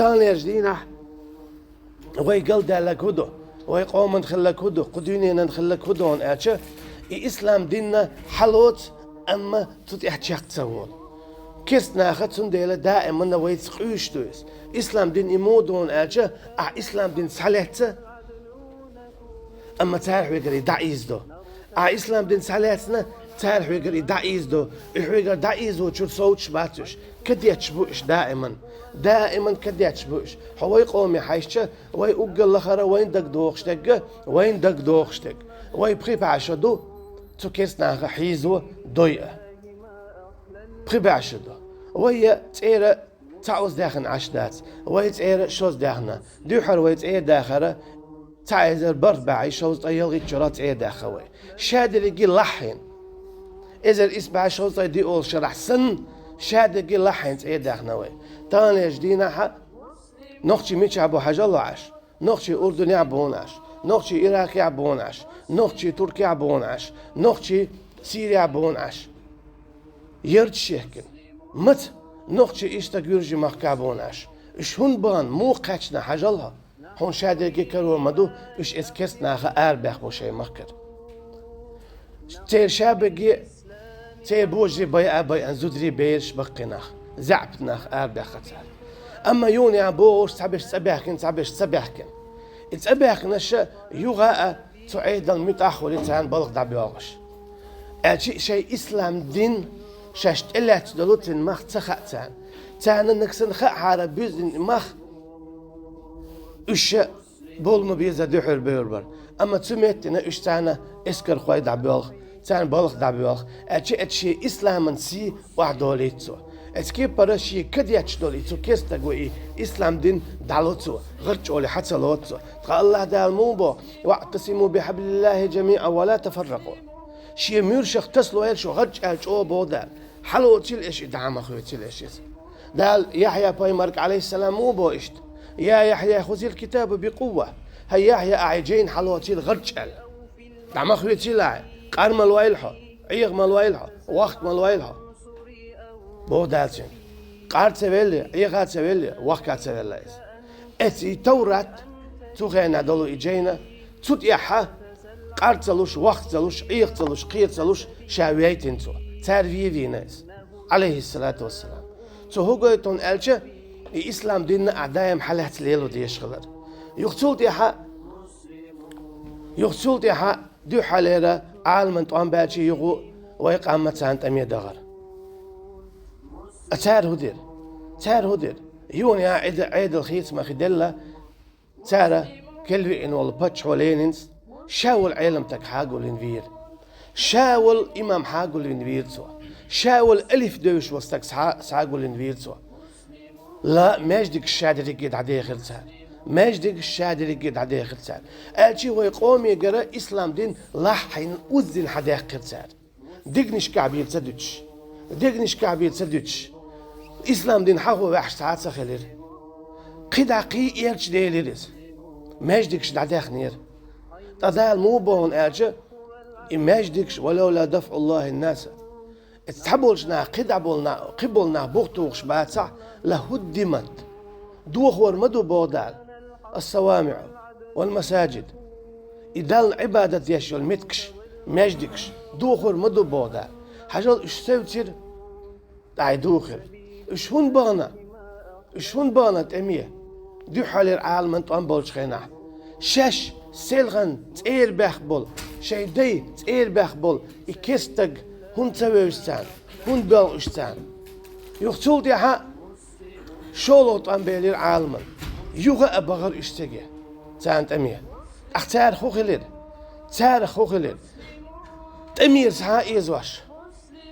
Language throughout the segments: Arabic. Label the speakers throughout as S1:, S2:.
S1: تانيش دينا وي قلدا لك هدو وي قوم نخلك هدو قدونينا نخلك هدون اتش إسلام ديننا حلوت أما تتحشق تسوون كيسنا خدتون ديلا دائما ويتسقوش دوس إسلام دين إمودون اتش إسلام دين سالت أما تعرف يقري دعيز دو إسلام دين سالتنا تعرف يقري دعيز دو يقري دعيز وشو صوتش باتش كدي يتشبوش دائما كدي يتشبوش هو يقوم يحيشة ويقول لخرا وين دق دوخشتك وين دق دوخشتك ويبخيب عشدو تكيسنا حيزو دوية بخيب عشدو وهي تيرا تعوز داخن عشدات وهي تيرا شوز داخنا دوحر وهي تيرا داخرة تعيزر بربعي شوز طيالغي تشرات تيرا داخوي شادر يجي لحين إذا الإسبع شوز دي أول شرح سن شادر يجي لحين تيرا داخنوي تاني جدينا حق نقشي ميتش عبو حاجة الله عش نقشي أردن يعبوناش نقشي عراق يعبوناش نقشي تركيا يعبوناش نقشي سوريا يعبوناش يرد شيكن مت نقشي إشتاق يرجي مخكابوناش إش هون بان مو قاتشنا حاجة الله هون شادر يجي كرو مدو إش إسكستنا خا أربخ بوشي مخكر تير شابقي تير بوجي بي أنزودري بيرش بقناخ زعبتناخ أربخ خطر أما يوني عبوش تعبش سبحكن إتسبحكنش يغاء تعيد المتأخر إنسان بلغ دعبيوغش شيء إسلام دين شاشت إلا تدلوت مخ تخأتان تانا نكسن خاء حارة بيزن مخ إش بول مبيزة دحر بيربر أما تسميتنا إش تانا إسكر خوي دعبيوغ تانا بلغ دعبيوغ أتشي إسلاما سي وعدوليتسو اسكيب براشي كدياتش دولي تو كيستغوي اسلام دين دالوتسو غرچولي حصلوتسو قال الله دالموبو واعتصموا بحبل الله جميعا ولا تفرقوا شي ميرشخ تسلو يلشو غرچ الچو بودال حلوتيل ايش دعم خويتيل ايش دال يحيى بايمرك عليه السلام مو بو اشت يا يحيى خذ الكتاب بقوه هي يحيى اعجين حلوتيل غرچل دعم خويتيل قرم الويلحو عيغ مالويلحو وقت مالويلحو بودالشين قارت سويلي عيغات سويلي وقت سويلي اتي تورات تغينا دولو اجينا تطيحها قارت سلوش وقت سلوش عيغ سلوش قير سلوش شاويتين تو تربية فيناس عليه الصلاة والسلام تو هو قويتون ألشة الإسلام ديننا أعدايم حالات ليلو ديش خلر يغسول تيحا دو حاليرا عالمن طوان باتشي يغو ويقامت سانت أمي دغر تار هدير يوني عيد الخيس ما خدلة تارا كلفي إن والله باتش ولينينز شاول علم تك حاجول الانفير شاول إمام حاجول الانفير سوا شاول ألف دوش وستك ساجول الانفير سوا لا ماجدك الشادر يقيد عديه خلصان ماجدك الشادر يقيد عديه خلصان ألشي ويقوم يقرأ إسلام دين لحين أذن حديه خلصان دقنش كعبيل سدوتش إسلام دين حقو وحش ساعات سخلير قدعقي إيرش ديليرز ماجدكش دعداخ نير تدال مو بون أرجع ماجدكش ولولا دفع الله الناس تحبولشنا قبولنا بوختوخش باتسع لهدمت دوخ ورمدو بودال الصوامع والمساجد إدال عبادة يشو المتكش ماجدكش دوخ ورمدو بودال حاجة إيش سوتير داعي دوخر إيش هون بانا تأمية دو حالي العالم انتوان بولش خيناح شاش سيلغن تير بخبول شايدي تير بخبول إكستق هون تسوي وشتان هون بال وشتان يختول تيحا شولوت أن بيلي العالم يوغا أبغر اشتاقه تان تأمية اختار خوخلير تأمير سها إيزواش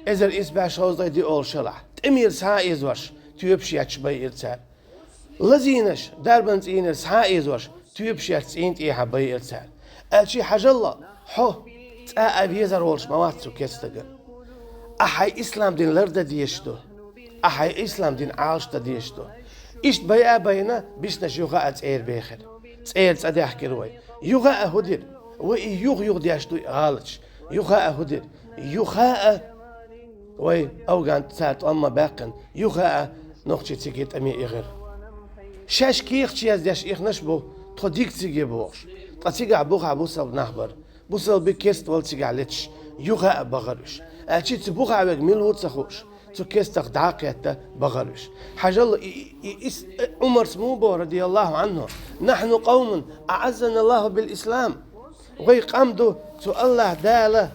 S1: إذا الإسبع شوز دي أول شرح تأمير سها إيزواش تيبشي أتشبي إرتال لزينش داربنت إينر سها إيزواش تيبشي أتسينت إيها بي إرتال ألشي حاجة الله حو تأ أبيزر ولش مواتسو كيستقر أحي إسلام دين لرد ديشتو أحي إسلام دين عالشتا ديشتو إشت بيا بينا بيشنش يغاء تأير بيخر تأير تأديح كروي يغاء هدير وإي يغ ديشتو غالش يغاء هدير يغاء وي أوغان تسات أما باقن يغاء نقشي تيكيت أمي إغير شاش كيخ تشياز داش إخنش بو توديك تيجي بوش تاتيجا بوخا بوصل نخبر بوصل بكيست والتيجا لتش يوغا بغرش أشي تبوخا عبق ميلو تخوش تكيست دعاقية بغرش حاجة الله عمر سموبو رضي الله عنه نحن قوم أعزنا الله بالإسلام ويقامدو تو الله داله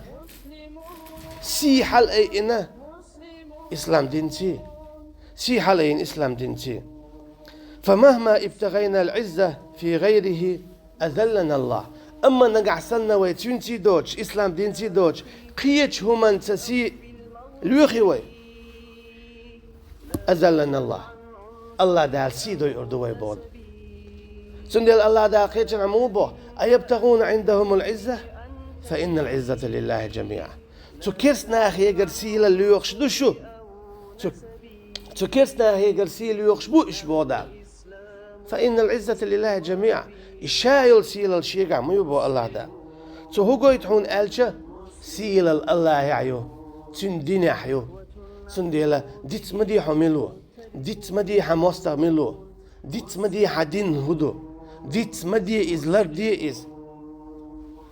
S1: سي حال أي إنا إسلام دينتي سي حالين إسلام دينتي فمهما ابتغينا العزة في غيره أذلنا الله أما نقعسلنا ويتونتي دوش إسلام دينتي دوش قيتش هما تسي لوخي أذلنا الله الله دال سيدو يردوي بود سندل الله دال قيتش عموبو أيبتغون عندهم العزة فإن العزة لله جميعا تكرسنا أخي قرسيلا ليوخش دوشو تكرسنا هي قرسيل يخشبو إشبو دال فإن العزة لله جميعا الشايل سيل الشيقع ميبو الله دال هو قويتحون ألشا سيل الله يعيو تندين يحيو سنديلا ديت مديحو ملو ديت مديح مستغملو ديت مديح دين هدو ديت مدي إز لر دي إز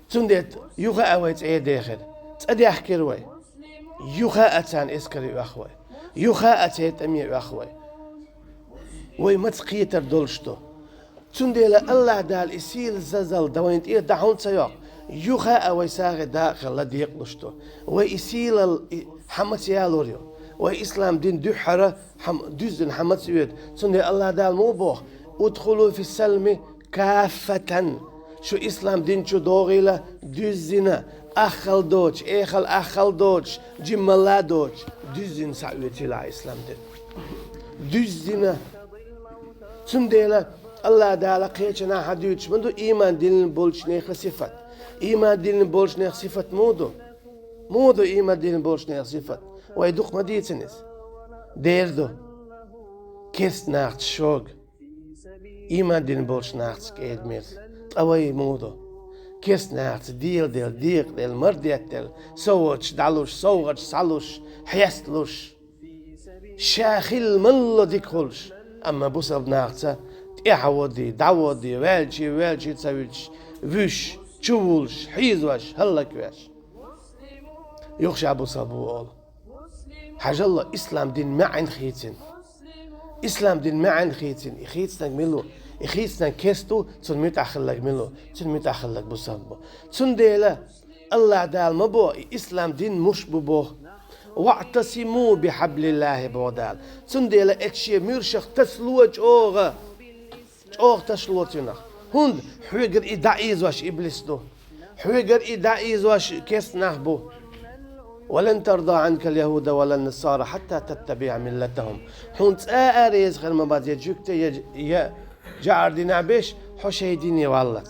S1: سنديت يوغا أويت إيه داخل تأدي أحكي روي يوغا أتان إسكري أخوي يوخا أتيت أمي أخوي ويمتقيتر دولشتو تنديلا الله دال إسيل زلزل دوينت إيه دعون سياق يوخا أوي ساغي داخل لديق لشتو وإسيل حمد يالوريو وإسلام دين دحرة دوزن حمد سيود تنديلا الله دال موبوخ ادخلوا في السلم كافة شو إسلام دين شو دوغيلة دوزنا أخل دوش إخل أخل دوش جملا دوش düzün sa'üyetiyle İslam'dır. Düzüne tümdeyle Allah Teala kıyıçına hadiyüç müdü iman dilinin bolşneyhe sıfat. İman dilinin bolşneyhe sıfat mudu. Mudu iman dilinin bolşneyhe sıfat. Ve eduk madiyetiniz. Derdo. Kest nacht şog. İman dilinin bolşneyhe edmir. Tavayı mudu. كيس ناس ديل ديق ديل مرديت ديل سوتش دالوش سوغش سالوش حيستلوش شاخل ملو ديكولش أما بوسب ناقصة إعودي دعودي والشي تسويش وش تشولش حيزوش هلك وش يخشى أبو صابول حاجة الله إسلام دين معن خيتين إسلام دين معن خيتين خيتنك ملو إخيسنا كستو تنميت أخلق ملو تنميت أخلق بصنبو تنديلا الله دال مبو إسلام دين مش ببو واعتصموا بحبل الله بودال تنديلا إكشي ميرشخ تسلوج أوغ تسلوتنا هند حوغر إدعيز واش إبليس دو حوغر إدعيز واش كيس نحبو ولن ترضى عنك اليهود ولا النصارى حتى تتبع ملتهم هند آريز خير ما بعد يجوكت يا جاردين عبيش حشيدين والله